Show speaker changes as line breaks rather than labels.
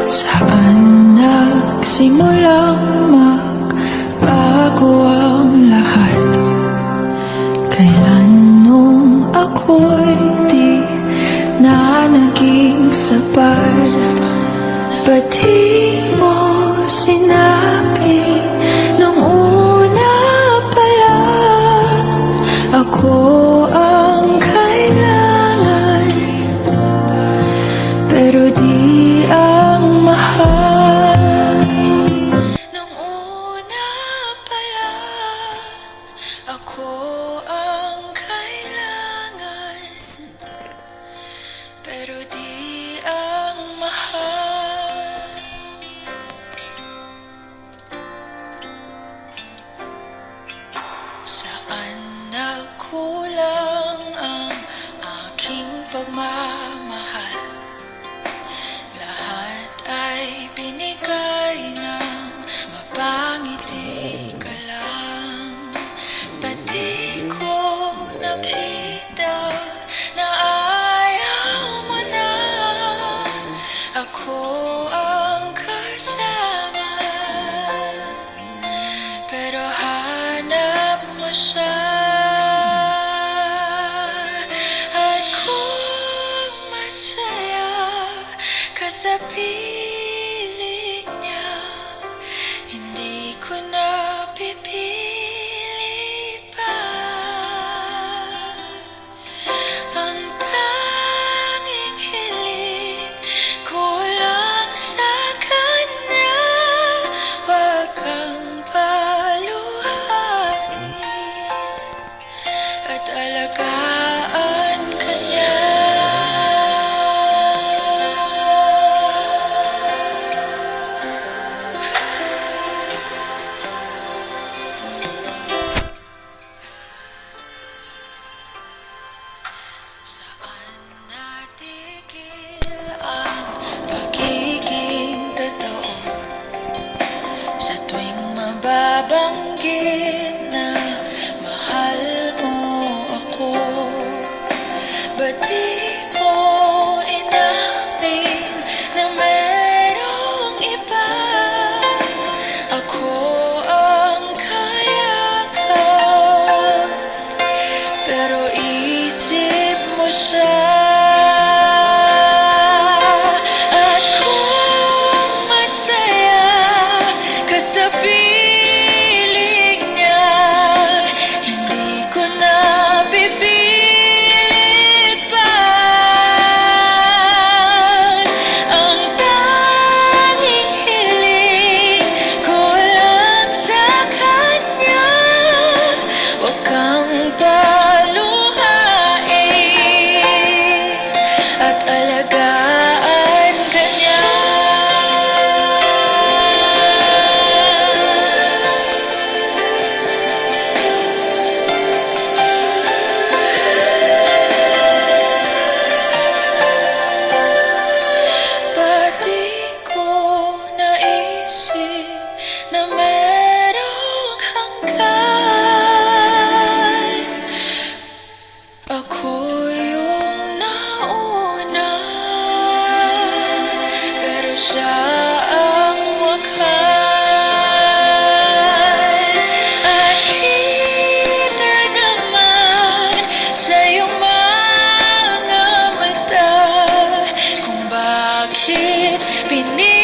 Saan nagsimulang magbago ang lahat? Kailan nung ako'y di na naging sapat? Ba't di mo sinabi nung una pa lang ako ang kailangan, pero di ang mahal? Nung una pa lang ako ang kailangan, pero di ang mahal. Saan nagkulang ang aking pagmamahal? Lahat ay binigay ng mapangiti ka lang. Ba't di ko nakita na ayaw mo na ako ang kasama? Pero hanap mo siya, at kung masaya ka sa piling niya, hindi ko na pipilit pa. Ang tanging hiling ko lang sa kanya, wag kang paluhain at alagaan ka niya. Saan natigil ang pagiging totoo? Sa tuwing mababanggit na mahal mo ako, ba't di mo inamin na merong iba? Ako ang kayakap, pero isip mo siya. At kung masaya ka sa piling niya, hindi ko na pipilit pa. Ang tanging hiling ko lang sa kanya, wag kang paluhain at alagaan ka niya. Ba't di ko naisip na merong hanggan? Ako yung nauna, pero siya ang wakas. At kita naman sa iyong mga mata kung bakit pinili